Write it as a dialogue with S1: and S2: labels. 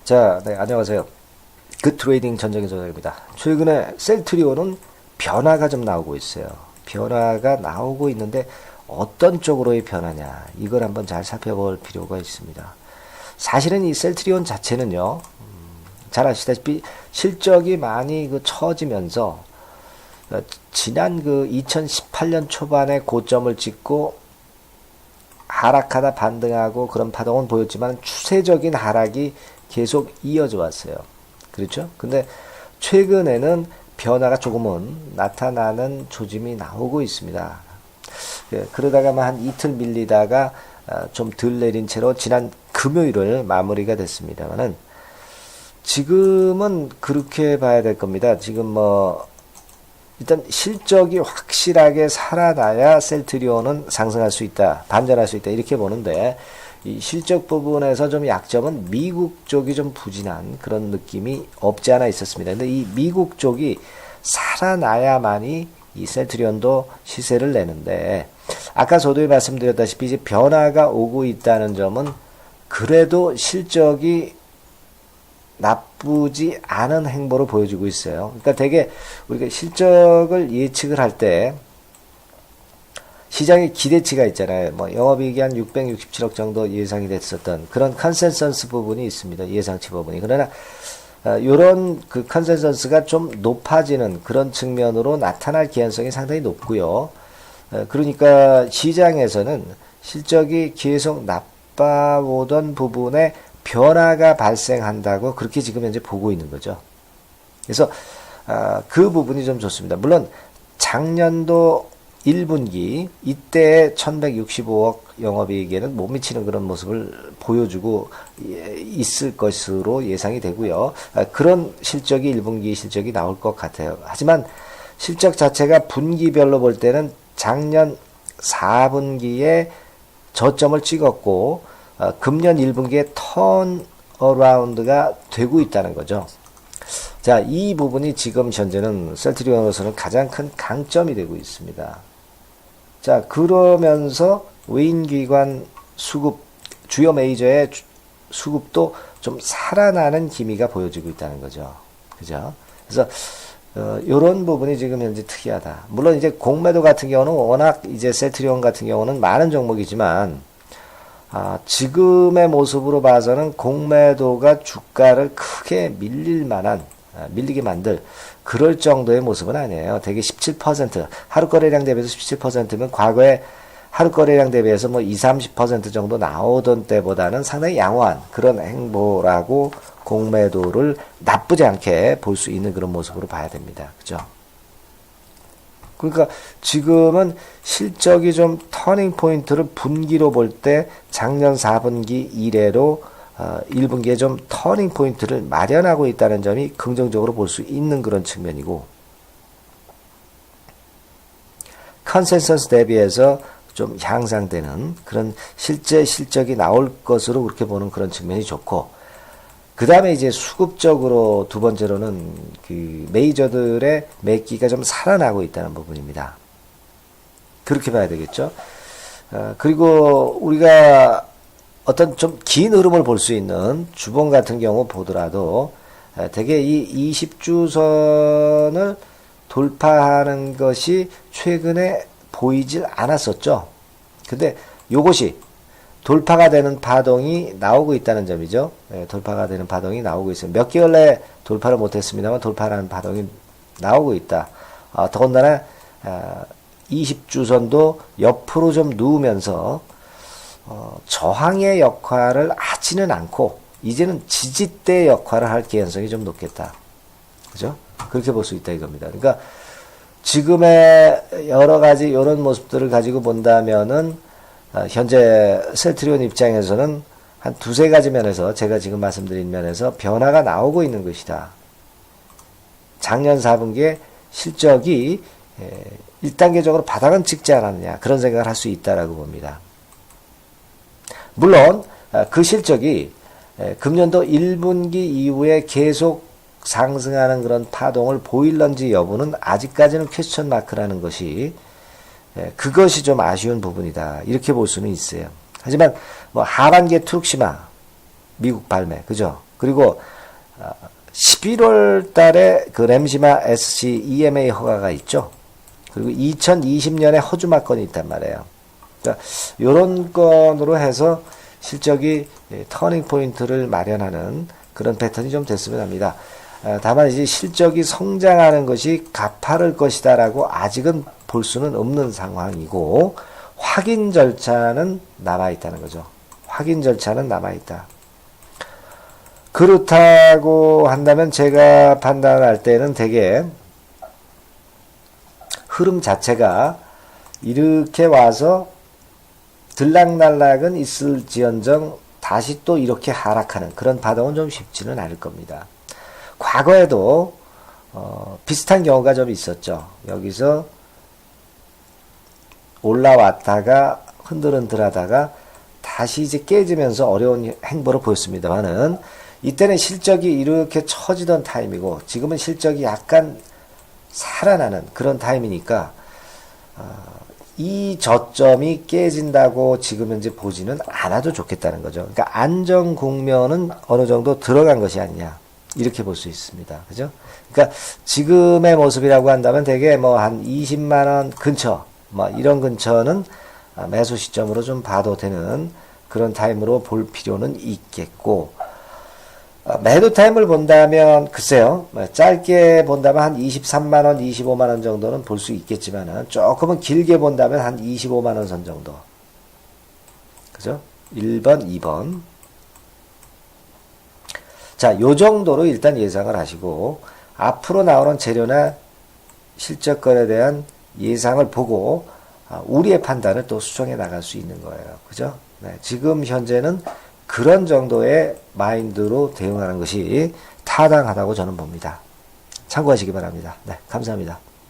S1: 자, 네, 안녕하세요. 그 트레이딩 전정희 소장입니다. 최근에 셀트리온은 변화가 좀 나오고 있어요. 변화가 나오고 있는데 어떤 쪽으로의 변화냐, 이걸 한번 잘 살펴볼 필요가 있습니다. 사실은 이 셀트리온 자체는요, 잘 아시다시피 실적이 많이 처지면서 지난 2018년 초반에 고점을 찍고 하락하다 반등하고 그런 파동은 보였지만 추세적인 하락이 계속 이어져 왔어요. 그렇죠? 근데 최근에는 변화가 조금은 나타나는 조짐이 나오고 있습니다. 그러다가만 한 이틀 밀리다가 좀 덜 내린 채로 지난 금요일을 마무리가 됐습니다만은 지금은 그렇게 봐야 될 겁니다. 지금 일단 실적이 확실하게 살아나야 셀트리온은 상승할 수 있다, 반전할 수 있다, 이렇게 보는데 이 실적 부분에서 좀 약점은 미국 쪽이 좀 부진한 그런 느낌이 없지 않아 있었습니다. 근데 이 미국 쪽이 살아나야만이 이 셀트리온도 시세를 내는데, 아까 저도 말씀드렸다시피 이제 변화가 오고 있다는 점은 그래도 실적이 나쁘지 않은 행보를 보여주고 있어요. 그러니까 되게 우리가 실적을 예측을 할 때 시장의 기대치가 있잖아요. 영업이익이 한 667억 정도 예상이 됐었던 그런 컨센서스 부분이 있습니다. 예상치 부분이. 그러나 요런 그 컨센서스가 좀 높아지는 그런 측면으로 나타날 개연성이 상당히 높고요. 그러니까 시장에서는 실적이 계속 나빠오던 부분에 변화가 발생한다고 그렇게 지금 현재 보고 있는 거죠. 그래서 그 부분이 좀 좋습니다. 물론 작년도 1분기 이때 1165억 영업이익에는 못 미치는 그런 모습을 보여주고 있을 것으로 예상이 되고요. 그런 실적이 1분기 실적이 나올 것 같아요. 하지만 실적 자체가 분기별로 볼 때는 작년 4분기에 저점을 찍었고 금년 1분기에 턴 어라운드가 되고 있다는 거죠. 자, 이 부분이 지금 현재는 셀트리온으로서는 가장 큰 강점이 되고 있습니다. 자, 그러면서 외인기관 수급, 주요 메이저의 수급도 좀 살아나는 기미가 보여지고 있다는 거죠. 그죠? 그래서 요런 부분이 지금 현재 특이하다. 물론 이제 공매도 같은 경우는 워낙 이제 셀트리온 같은 경우는 많은 종목이지만 지금의 모습으로 봐서는 공매도가 주가를 크게 밀리게 만들 그럴 정도의 모습은 아니에요. 되게 17%, 하루 거래량 대비해서 17%면 과거에 하루 거래량 대비해서 20-30% 정도 나오던 때보다는 상당히 양호한 그런 행보라고 공매도를 나쁘지 않게 볼 수 있는 그런 모습으로 봐야 됩니다. 그죠? 그러니까 지금은 실적이 좀 터닝 포인트를 분기로 볼 때 작년 4분기 이래로 1분기에 좀 터닝 포인트를 마련하고 있다는 점이 긍정적으로 볼 수 있는 그런 측면이고, 컨센서스 대비해서 좀 향상되는 그런 실제 실적이 나올 것으로 그렇게 보는 그런 측면이 좋고, 그 다음에 이제 수급적으로 두 번째로는 그 메이저들의 매기가 좀 살아나고 있다는 부분입니다. 그렇게 봐야 되겠죠. 그리고 우리가 어떤 좀 긴 흐름을 볼 수 있는 주봉 같은 경우 보더라도 되게 이 20주선을 돌파하는 것이 최근에 보이질 않았었죠. 근데 요것이 돌파가 되는 파동이 나오고 있다는 점이죠. 돌파가 되는 파동이 나오고 있어요. 몇 개월 내에 돌파를 못했습니다만 돌파하는 파동이 나오고 있다. 더군다나 20주선도 옆으로 좀 누우면서 저항의 역할을 하지는 않고 이제는 지지대 역할을 할 개연성이 좀 높겠다. 그죠? 그렇게 볼 수 있다 이겁니다. 그러니까 지금의 여러 가지 이런 모습들을 가지고 본다면은 현재 셀트리온 입장에서는 한 두세 가지 면에서 제가 지금 말씀드린 면에서 변화가 나오고 있는 것이다. 작년 4분기에 실적이 1단계적으로 바닥은 찍지 않았느냐, 그런 생각을 할 수 있다라고 봅니다. 물론 그 실적이 금년도 1분기 이후에 계속 상승하는 그런 파동을 보일런지 여부는 아직까지는 퀘스천 마크라는 것이, 그것이 좀 아쉬운 부분이다, 이렇게 볼 수는 있어요. 하지만 하반기에 투룩시마 미국 발매, 그죠? 그리고 11월 달에 그 램시마 SC EMA 허가가 있죠. 그리고 2020년에 허주마건이 있단 말이에요. 그러니까 이런 건으로 해서 실적이 터닝 포인트를 마련하는 그런 패턴이 좀 됐으면 합니다. 다만 이제 실적이 성장하는 것이 가파를 것이다라고 아직은 볼 수는 없는 상황이고 확인 절차는 남아있다는 거죠. 확인 절차는 남아있다. 그렇다고 한다면 제가 판단할 때는 되게 흐름 자체가 이렇게 와서 들락날락은 있을지언정 다시 또 이렇게 하락하는 그런 파동은 좀 쉽지는 않을 겁니다. 과거에도 비슷한 경우가 좀 있었죠. 여기서 올라왔다가 흔들흔들하다가 다시 이제 깨지면서 어려운 행보를 보였습니다만은 이때는 실적이 이렇게 처지던 타임이고 지금은 실적이 약간 살아나는 그런 타임이니까 이 저점이 깨진다고 지금 현재 보지는 않아도 좋겠다는 거죠. 그러니까 안정 국면은 어느 정도 들어간 것이 아니냐 이렇게 볼 수 있습니다. 그죠? 그러니까 지금의 모습이라고 한다면 되게 뭐 한 20만 원 근처 뭐 이런 근처는 매수 시점으로 좀 봐도 되는 그런 타임으로 볼 필요는 있겠고 매도 타임을 본다면 글쎄요. 짧게 본다면 한 23만 원, 25만 원 정도는 볼 수 있겠지만은 조금은 길게 본다면 한 25만 원 선 정도. 그죠? 1번, 2번. 자, 요 정도로 일단 예상을 하시고 앞으로 나오는 재료나 실적 거래에 대한 예상을 보고 우리의 판단을 또 수정해 나갈 수 있는 거예요. 그죠? 네, 지금 현재는 그런 정도의 마인드로 대응하는 것이 타당하다고 저는 봅니다. 참고하시기 바랍니다. 네, 감사합니다.